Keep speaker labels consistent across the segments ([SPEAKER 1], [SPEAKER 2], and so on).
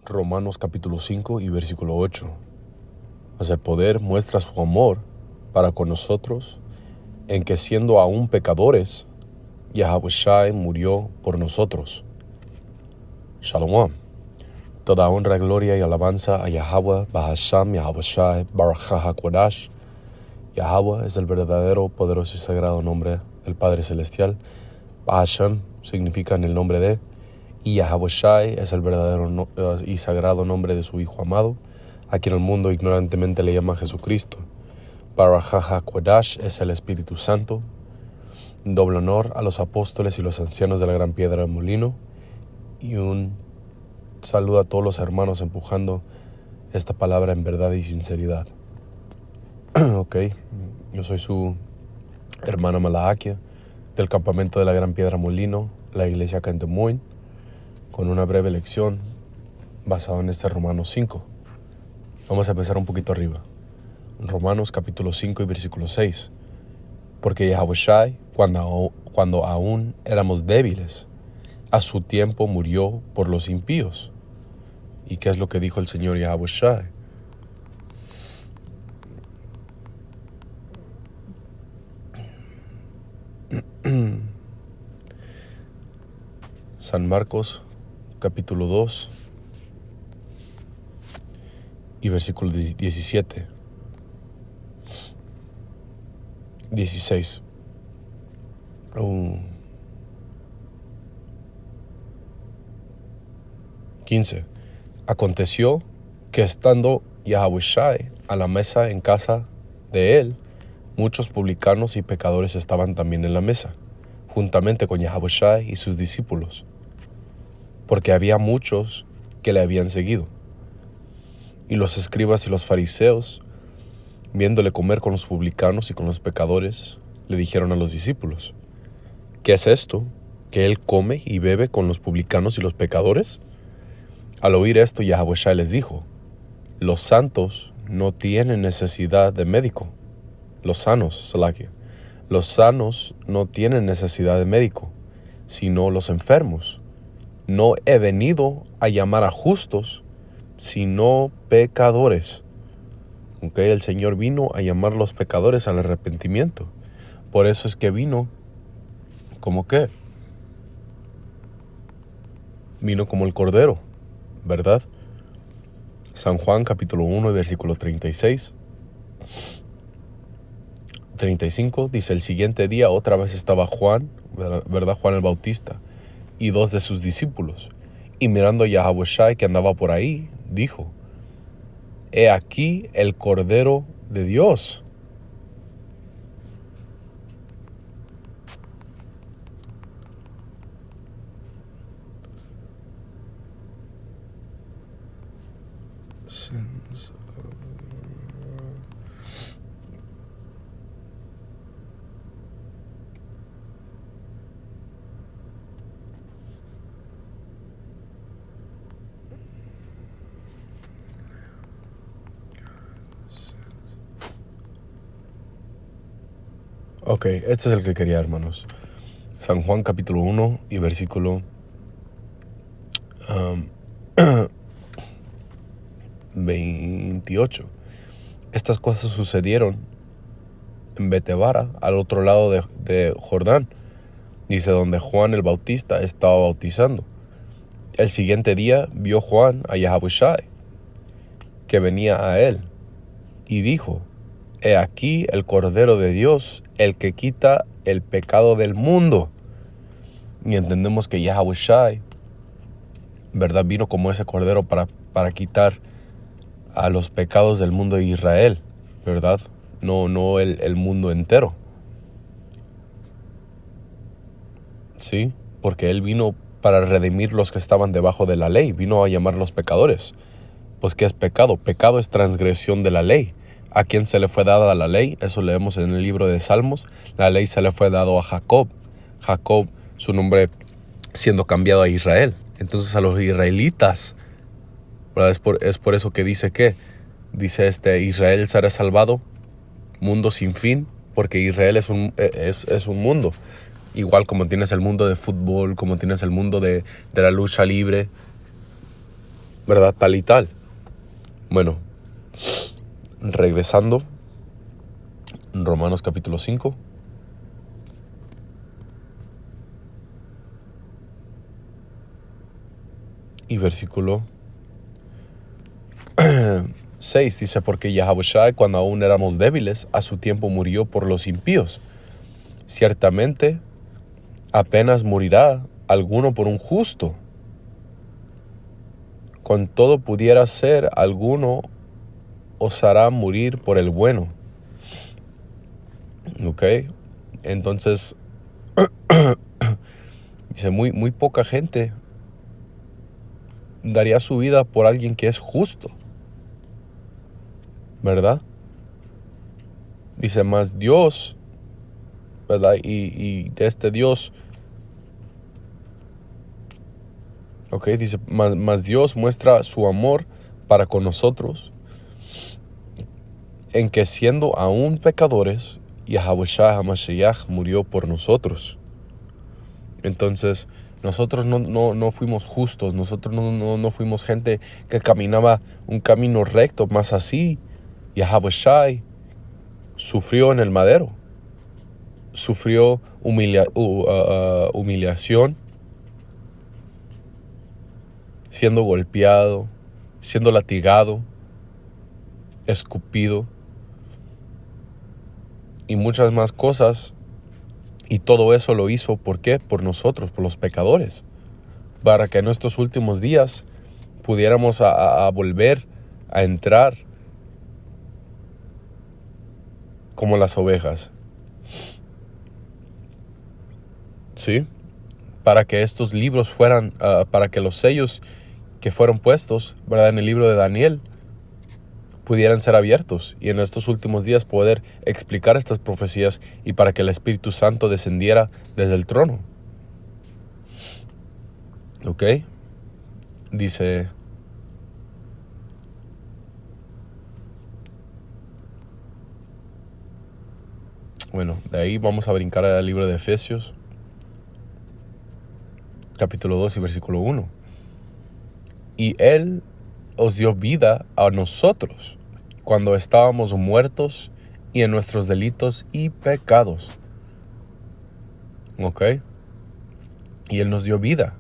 [SPEAKER 1] Romanos capítulo 5 y versículo 8. Mas el poder muestra su amor para con nosotros, en que siendo aún pecadores, Yahawashi murió por nosotros. Shalom. Toda honra, gloria y alabanza a Yahweh, Bahasham, Yahawashi, Baruch HaKodash. Yahweh es el verdadero, poderoso y sagrado nombre del Padre Celestial. Bahasham significa en el nombre de, y Yahawashi es el verdadero y sagrado nombre de su Hijo amado, a quien el mundo ignorantemente le llama Jesucristo. Baruch HaKodash es el Espíritu Santo. Doble honor a los apóstoles y los ancianos de la gran piedra del molino. Y un saludo a todos los hermanos empujando esta palabra en verdad y sinceridad. Ok, yo soy su hermano Malahakia del campamento de la gran piedra molino, la iglesia acá en Des Moines, con una breve lección basada en este Romanos 5. Vamos a empezar un poquito arriba. Romanos capítulo 5 y versículo 6. Porque Yahawashi, cuando aún éramos débiles, a su tiempo murió por los impíos. ¿Y qué es lo que dijo el Señor Yahawashi? San Marcos capítulo 2 y versículo 17. 16. 15. Aconteció que estando Yahawashi a la mesa en casa de él, muchos publicanos y pecadores estaban también en la mesa, juntamente con Yahawashi y sus discípulos, porque había muchos que le habían seguido. Y los escribas y los fariseos, viéndole comer con los publicanos y con los pecadores, le dijeron a los discípulos: ¿qué es esto, que él come y bebe con los publicanos y los pecadores? Al oír esto, Yahawashi les dijo: los santos no tienen necesidad de médico. Los sanos no tienen necesidad de médico, sino los enfermos. No he venido a llamar a justos, sino pecadores. Okay, el Señor vino a llamar a los pecadores al arrepentimiento. Por eso es que vino, ¿cómo qué? Vino como el Cordero, ¿verdad? San Juan capítulo 1 versículo 36. 35 dice: el siguiente día otra vez estaba Juan, ¿verdad? Juan el Bautista, y dos de sus discípulos. Y mirando a Yahawashi que andaba por ahí, dijo: he aquí el Cordero de Dios. Ok, este es el que quería, hermanos. San Juan capítulo 1 y versículo 28. Estas cosas sucedieron en Betebara, al otro lado de Jordán. Dice, donde Juan el Bautista estaba bautizando. El siguiente día vio Juan a Yahawashi, que venía a él, y dijo: he aquí el Cordero de Dios, el que quita el pecado del mundo. Y entendemos que Yahawashi, ¿verdad?, vino como ese Cordero para quitar a los pecados del mundo de Israel, ¿verdad? No el mundo entero. Sí, porque Él vino para redimir los que estaban debajo de la ley. Vino a llamar a los pecadores. Pues, ¿qué es pecado? Pecado es transgresión de la ley. ¿A quién se le fue dada la ley? Eso leemos en el libro de Salmos. La ley se le fue dado a Jacob. Jacob, su nombre siendo cambiado a Israel. Entonces a los israelitas, ¿verdad? Es por eso que dice que, dice Israel será salvado, mundo sin fin, porque Israel es un mundo. Igual como tienes el mundo de fútbol, como tienes el mundo de la lucha libre, ¿verdad? Tal y tal. Bueno, regresando, Romanos capítulo 5. Y versículo 6 dice, porque Yahushua, cuando aún éramos débiles, a su tiempo murió por los impíos. Ciertamente, apenas morirá alguno por un justo. Con todo pudiera ser alguno osará morir por el bueno. ¿Ok? Entonces, dice, muy poca gente daría su vida por alguien que es justo, ¿verdad? Dice, más Dios, ¿verdad? Y de este Dios, ¿ok? Dice, más Dios muestra su amor para con nosotros, en que siendo aún pecadores, Yahushua HaMashiach murió por nosotros. Entonces, nosotros no fuimos justos, nosotros no fuimos gente que caminaba un camino recto, más así, Yahushua sufrió en el madero, sufrió humillación, siendo golpeado, siendo latigado, escupido y muchas más cosas. Y todo eso lo hizo, ¿por qué? Por nosotros, por los pecadores, para que en estos últimos días pudiéramos a volver a entrar como las ovejas, ¿sí? Para que estos libros fueran, para que los sellos que fueron puestos, ¿verdad?, en el libro de Daniel, pudieran ser abiertos y en estos últimos días poder explicar estas profecías y para que el Espíritu Santo descendiera desde el trono. ¿Ok? Dice, bueno, de ahí vamos a brincar al libro de Efesios, capítulo 2 y versículo 1. Y Él os dio vida a nosotros cuando estábamos muertos y en nuestros delitos y pecados. ¿Ok? Y Él nos dio vida.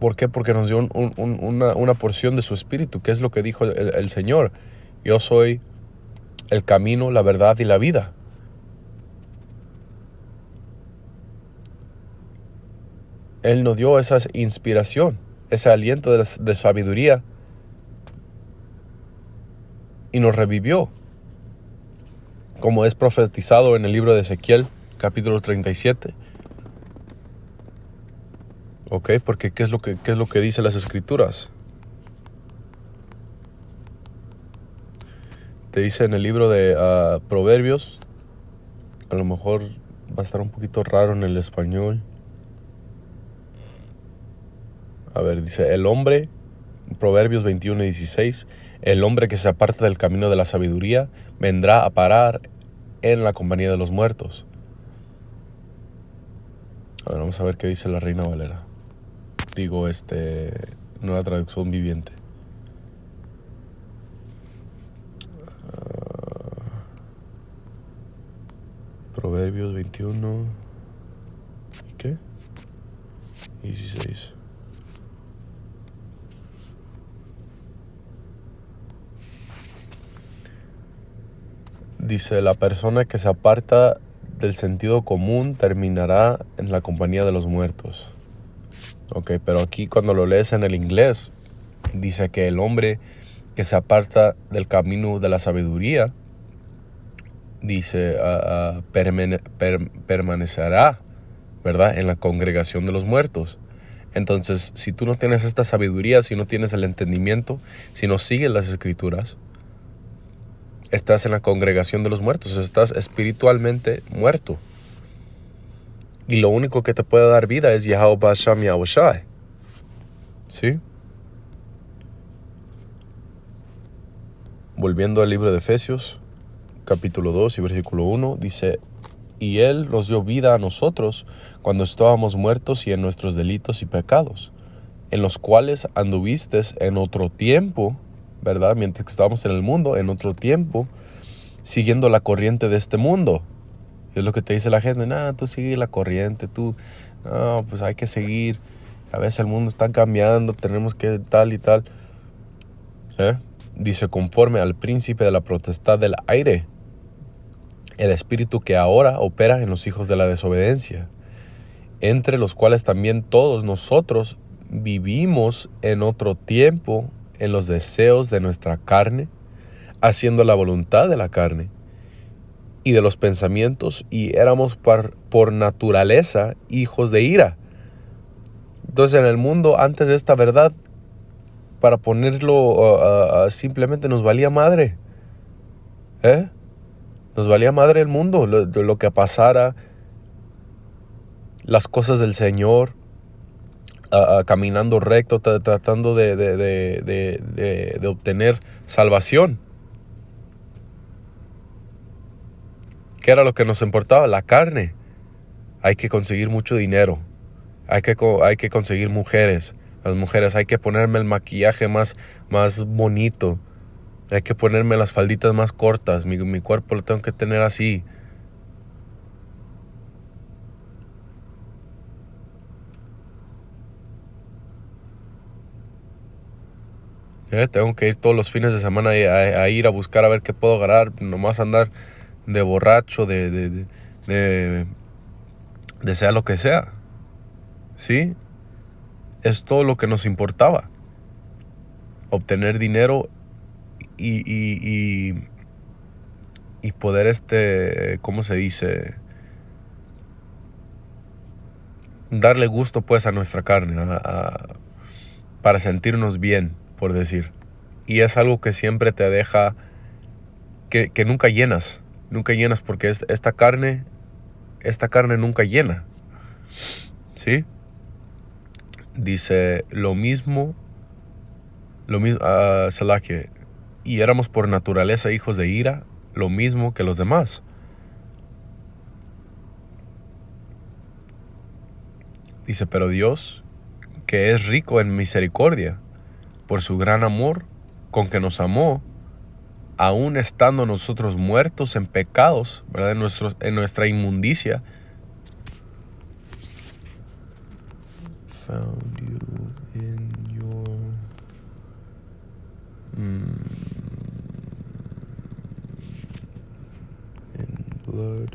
[SPEAKER 1] ¿Por qué? Porque nos dio una porción de su espíritu, que es lo que dijo el Señor. Yo soy el camino, la verdad y la vida. Él nos dio esa inspiración, ese aliento de sabiduría y nos revivió, como es profetizado en el libro de Ezequiel, capítulo 37. ¿Ok? Porque ¿qué es lo que dice las Escrituras? Te dice en el libro de Proverbios, a lo mejor va a estar un poquito raro en el español. A ver, dice, el hombre, Proverbios 21 y 16, el hombre que se aparta del camino de la sabiduría vendrá a parar en la compañía de los muertos. A ver, vamos a ver qué dice la Reina Valera. Digo, nueva traducción viviente. Proverbios 21. ¿Y qué? 16. Dice, la persona que se aparta del sentido común terminará en la compañía de los muertos. Ok, pero aquí cuando lo lees en el inglés, dice que el hombre que se aparta del camino de la sabiduría, dice, permanecerá, ¿verdad?, en la congregación de los muertos. Entonces, si tú no tienes esta sabiduría, si no tienes el entendimiento, si no sigues las Escrituras, estás en la congregación de los muertos, estás espiritualmente muerto. Y lo único que te puede dar vida es Yahuwah Sham Yahushai. ¿Sí? Volviendo al libro de Efesios, capítulo 2 y versículo 1, dice, y Él nos dio vida a nosotros cuando estábamos muertos y en nuestros delitos y pecados, en los cuales anduviste en otro tiempo, ¿verdad? Mientras que estábamos en el mundo, en otro tiempo, siguiendo la corriente de este mundo. Es lo que te dice la gente, tú sigue la corriente, no, pues hay que seguir. A veces el mundo está cambiando, tenemos que tal y tal. Dice, conforme al príncipe de la potestad del aire, el espíritu que ahora opera en los hijos de la desobediencia, entre los cuales también todos nosotros vivimos en otro tiempo en los deseos de nuestra carne, haciendo la voluntad de la carne y de los pensamientos, y éramos por naturaleza hijos de ira. Entonces en el mundo, antes de esta verdad, para ponerlo simplemente nos valía madre. Nos valía madre el mundo, lo que pasara, las cosas del Señor, caminando recto, tratando de obtener salvación. ¿Qué era lo que nos importaba? La carne. Hay que conseguir mucho dinero. Hay que conseguir mujeres. Las mujeres, hay que ponerme el maquillaje más bonito. Hay que ponerme las falditas más cortas. Mi cuerpo lo tengo que tener así. Tengo que ir todos los fines de semana a ir a buscar a ver qué puedo agarrar. Nomás andar de borracho, de sea lo que sea. ¿Sí? Es todo lo que nos importaba. Obtener dinero y poder, ¿cómo se dice? Darle gusto pues a nuestra carne, para sentirnos bien, por decir. Y es algo que siempre te deja, que nunca llenas porque esta carne nunca llena. ¿Sí? Dice lo mismo, Salaque, y éramos por naturaleza hijos de ira, lo mismo que los demás. Dice, pero Dios, que es rico en misericordia, por su gran amor con que nos amó, aún estando nosotros muertos en pecados, ¿verdad? En nuestra inmundicia. Found you in your in blood.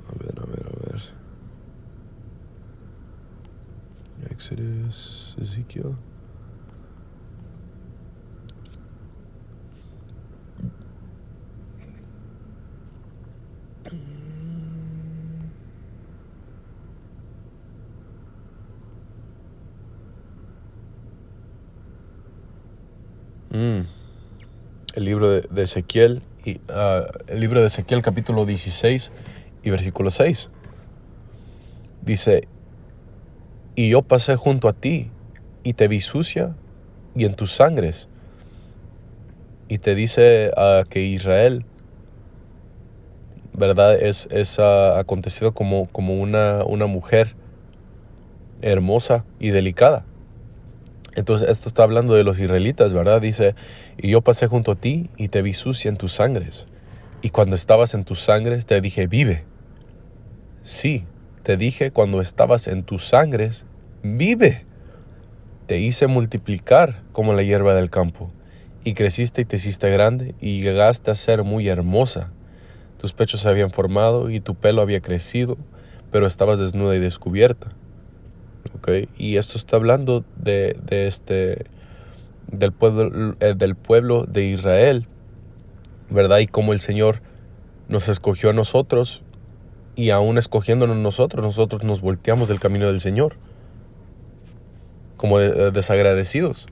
[SPEAKER 1] A ver. Exodus, Ezekiel. El libro de Ezequiel, el libro de Ezequiel capítulo 16 y versículo 6. Dice, y yo pasé junto a ti y te vi sucia y en tus sangres. Y te dice que Israel, ¿verdad? Es acontecido como una mujer hermosa y delicada. Entonces esto está hablando de los israelitas, ¿verdad? Dice, y yo pasé junto a ti y te vi sucia en tus sangres. Y cuando estabas en tus sangres te dije, vive. Sí, te dije cuando estabas en tus sangres, vive. Te hice multiplicar como la hierba del campo. Y creciste y te hiciste grande y llegaste a ser muy hermosa. Tus pechos se habían formado y tu pelo había crecido, pero estabas desnuda y descubierta. ¿Okay? Y esto está hablando del pueblo de Israel, ¿verdad? Y cómo el Señor nos escogió a nosotros, y aún escogiéndonos nosotros nos volteamos del camino del Señor, como desagradecidos.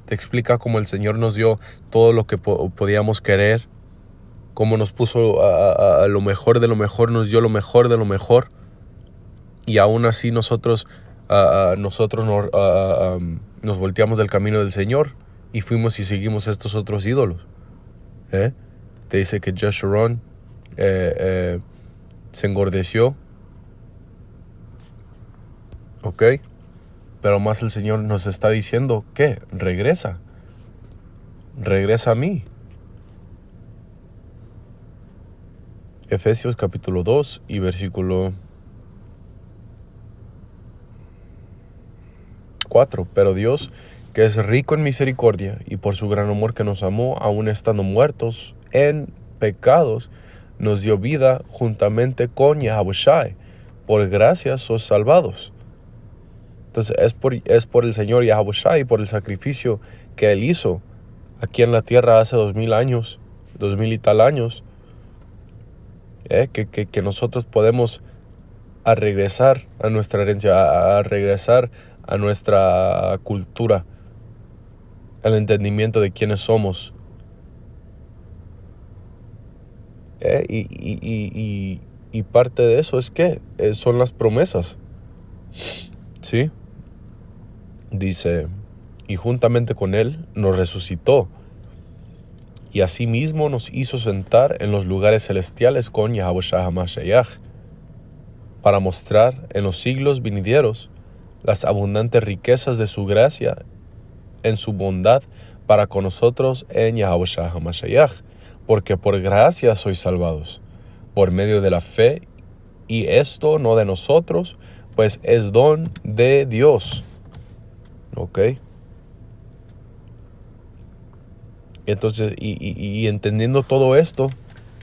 [SPEAKER 1] Te explica cómo el Señor nos dio todo lo que podíamos querer, cómo nos puso a lo mejor de lo mejor, nos dio lo mejor de lo mejor, y aún así nosotros nos volteamos del camino del Señor y fuimos y seguimos estos otros ídolos. Te dice que Jeshurun se engordeció, ¿ok? Pero más el Señor nos está diciendo que regresa a mí. Efesios capítulo 2 y versículo 4. Pero Dios, que es rico en misericordia y por su gran amor que nos amó, aun estando muertos en pecados, nos dio vida juntamente con Yahushua. Por gracia sois salvados. Entonces es por el Señor Yahushua y por el sacrificio que Él hizo aquí en la tierra hace 2000 años, 2000 y tal años, que nosotros podemos a regresar a nuestra herencia, a regresar a nuestra cultura, al entendimiento de quiénes somos. Y parte de eso es que son las promesas. ¿Sí? Dice, y juntamente con Él nos resucitó, y asimismo nos hizo sentar en los lugares celestiales con Yahushua HaMashiach, para mostrar en los siglos venideros las abundantes riquezas de su gracia en su bondad para con nosotros en Yahushua HaMashiach, porque por gracia sois salvados, por medio de la fe, y esto no de nosotros, pues es don de Dios. ¿Ok? Entonces, y entendiendo todo esto,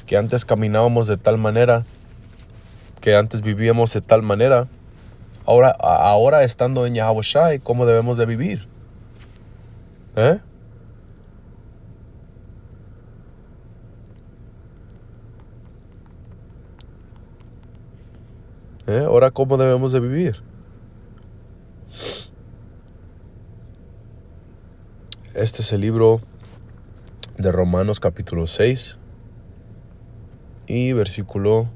[SPEAKER 1] que antes caminábamos de tal manera, que antes vivíamos de tal manera, ahora estando en Yahushua, ¿cómo debemos de vivir? Ahora, ¿cómo debemos de vivir? Este es el libro de Romanos capítulo 6 y versículo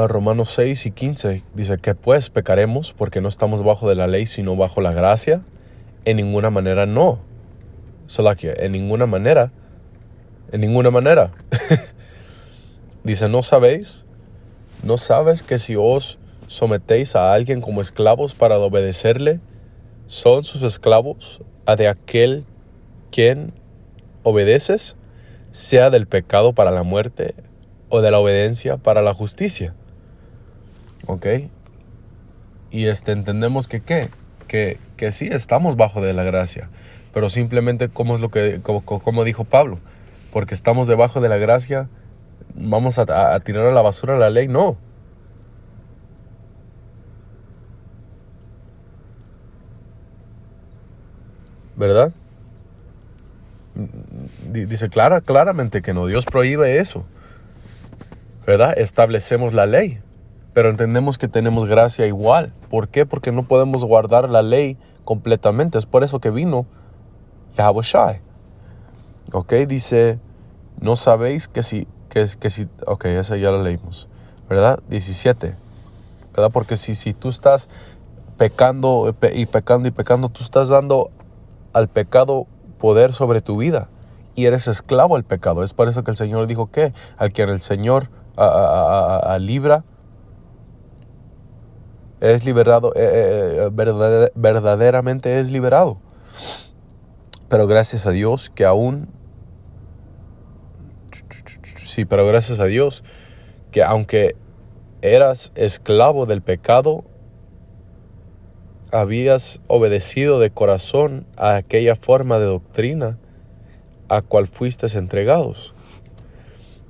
[SPEAKER 1] Romanos 6 y 15 dice que pues pecaremos porque no estamos bajo de la ley sino bajo la gracia. En ninguna manera no. Solo que en ninguna manera. Dice, ¿no sabes que si os sometéis a alguien como esclavos para obedecerle, son sus esclavos a de aquel quien obedeces, sea del pecado para la muerte o de la obediencia para la justicia? ¿Ok? Y entendemos que sí estamos bajo de la gracia, pero simplemente como dijo Pablo, porque estamos debajo de la gracia, vamos a tirar a la basura la ley. No. ¿Verdad? Dice claramente que no. Dios prohíbe eso. ¿Verdad? Establecemos la ley, pero entendemos que tenemos gracia igual. ¿Por qué? Porque no podemos guardar la ley completamente. Es por eso que vino Yahushua. Ok, dice, no sabéis que si, ok, esa ya la leímos, ¿verdad? 17, ¿verdad? Porque si tú estás pecando y pecando, tú estás dando al pecado poder sobre tu vida y eres esclavo al pecado. Es por eso que el Señor dijo que al que el Señor libra, es liberado, verdaderamente es liberado. Pero gracias a Dios que aunque eras esclavo del pecado, habías obedecido de corazón a aquella forma de doctrina a cual fuiste entregados.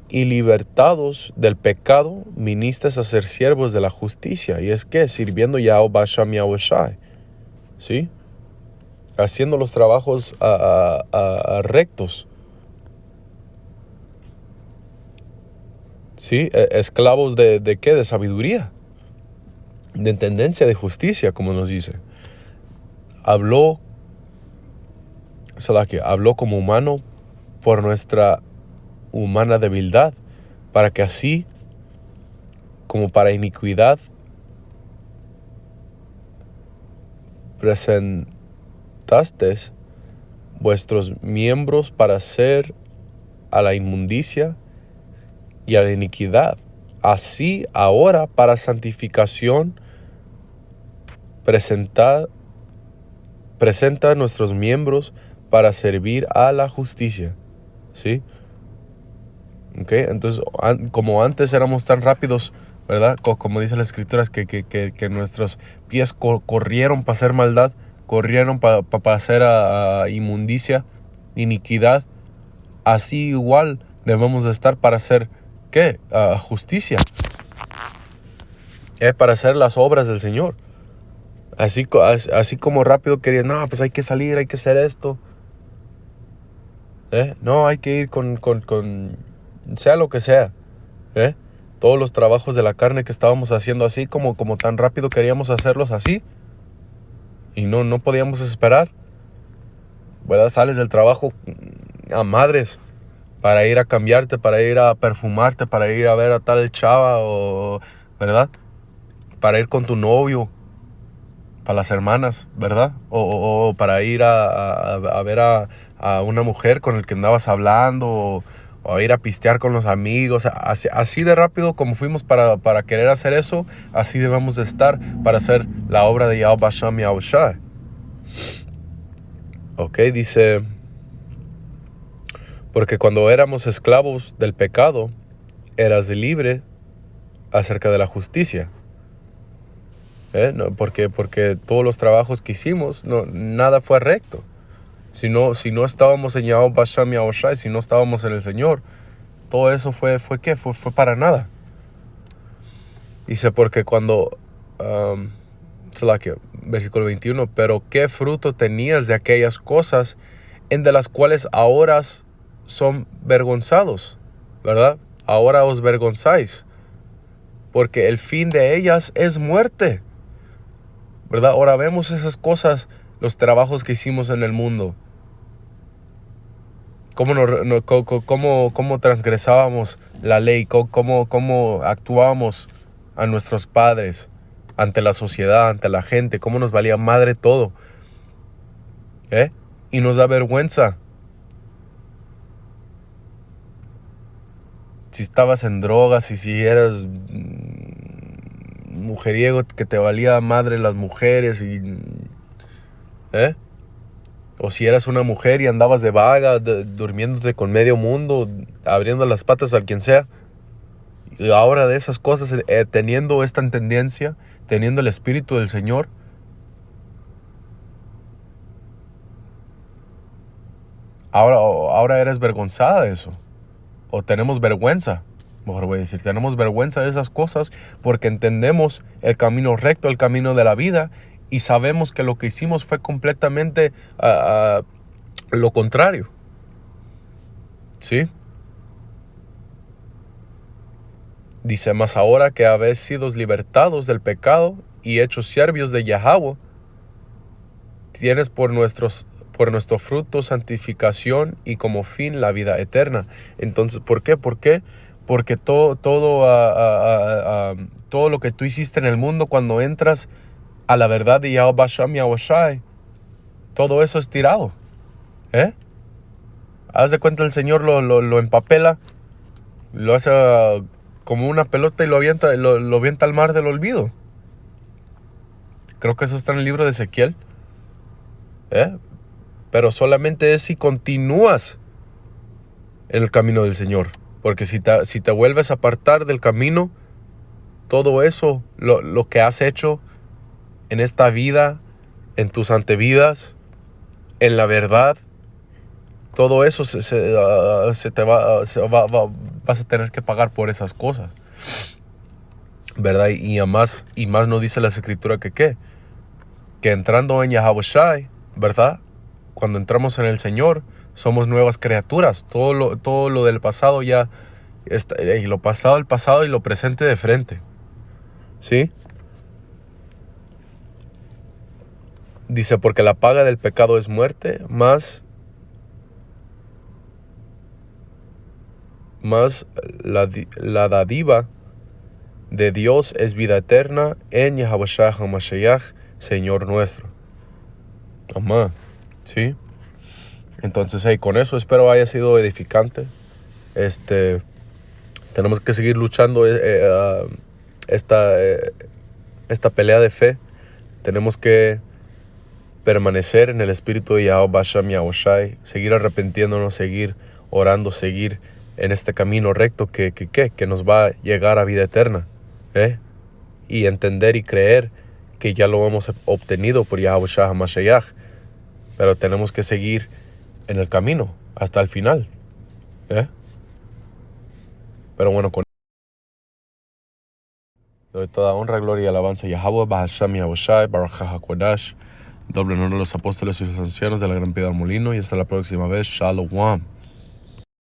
[SPEAKER 1] Y libertados del pecado, viniste a ser siervos de la justicia. Y es que sirviendo Yahushua, ¿sí? Haciendo los trabajos rectos. ¿Sí? Esclavos de ¿qué? De sabiduría. De tendencia, de justicia, como nos dice. Habló como humano por nuestra humana debilidad, para que así como para iniquidad presentasteis vuestros miembros para ser a la inmundicia y a la iniquidad, así ahora para santificación presenta nuestros miembros para servir a la justicia. ¿Sí? Okay. Entonces, como antes éramos tan rápidos, ¿verdad? Como dice las escrituras, que nuestros pies corrieron para hacer maldad, corrieron para hacer inmundicia, iniquidad. Así igual debemos de estar para hacer, ¿qué? Justicia. Para hacer las obras del Señor. Así como rápido querías, no, pues hay que salir, hay que hacer esto. No, hay que ir con sea lo que sea. Todos los trabajos de la carne que estábamos haciendo así, como tan rápido queríamos hacerlos así. Y no podíamos esperar. ¿Verdad? Sales del trabajo a madres para ir a cambiarte, para ir a perfumarte, para ir a ver a tal chava, ¿verdad? Para ir con tu novio, para las hermanas, ¿verdad? O para ir a ver a una mujer con el que andabas hablando, o ir a pistear con los amigos. Así de rápido como fuimos para querer hacer eso, así debemos de estar para hacer la obra de Yahweh Hashem Yahushua. Ok, dice, porque cuando éramos esclavos del pecado, eras libre acerca de la justicia. No, porque todos los trabajos que hicimos, nada fue recto. Si no estábamos en Yahweh Hashem Yahushua, si no estábamos en el Señor, todo eso fue ¿qué? Fue para nada. Dice, porque cuando, versículo 21, pero ¿qué fruto tenías de aquellas cosas en de las cuales ahora son vergonzados? ¿Verdad? Ahora os vergonzáis, porque el fin de ellas es muerte. ¿Verdad? Ahora vemos esas cosas, los trabajos que hicimos en el mundo. Cómo transgresábamos la ley, cómo actuábamos a nuestros padres, ante la sociedad, ante la gente, cómo nos valía madre todo. Y nos da vergüenza. Si estabas en drogas y si eras mujeriego, que te valía madre las mujeres, o si eras una mujer y andabas de vaga, durmiéndote con medio mundo, abriendo las patas a quien sea. Y ahora de esas cosas, teniendo esta tendencia, teniendo el Espíritu del Señor, ahora eres vergonzada de eso. O tenemos vergüenza, mejor voy a decir, tenemos vergüenza de esas cosas porque entendemos el camino recto, el camino de la vida, y sabemos que lo que hicimos fue completamente lo contrario. ¿Sí? Dice, mas ahora que habéis sido libertados del pecado y hechos siervos de Yahweh, tienes por nuestro fruto santificación y como fin la vida eterna. Entonces, ¿por qué? Porque todo lo que tú hiciste en el mundo, cuando entras a la verdad de Yahweh Hashem Yahushua, todo eso es tirado. Haz de cuenta, el Señor lo empapela, lo hace como una pelota y lo avienta al mar del olvido. Creo que eso está en el libro de Ezequiel. Pero solamente es si continúas en el camino del Señor. Porque si te vuelves a apartar del camino, todo eso, lo que has hecho en esta vida, en tus antevidas, en la verdad, todo eso vas a tener que pagar por esas cosas. ¿Verdad? Y más nos dice la Escritura que entrando en Yahushua, ¿verdad? Cuando entramos en el Señor, somos nuevas criaturas. Todo lo del pasado ya está, y lo pasado el pasado y lo presente de frente. ¿Sí? Dice, porque la paga del pecado es muerte, mas mas la dádiva de Dios es vida eterna en Yahawashi HaMashiach, Señor nuestro. Amén. ¿Sí? Entonces, con eso espero haya sido edificante. Tenemos que seguir luchando esta pelea de fe. Tenemos que permanecer en el espíritu de Yahweh Bashem Yahushai, seguir arrepintiéndonos, seguir orando, seguir en este camino recto que nos va a llegar a vida eterna, y entender y creer que ya lo hemos obtenido por Yahweh Shah HaMashiach, pero tenemos que seguir en el camino hasta el final, pero bueno, doy toda honra, gloria y alabanza a Yahweh Bahasham Yahushai, Baruch HaKodash, doble honor a los apóstoles y los ancianos de la Gran Piedra del Molino, y hasta la próxima vez. Shalom.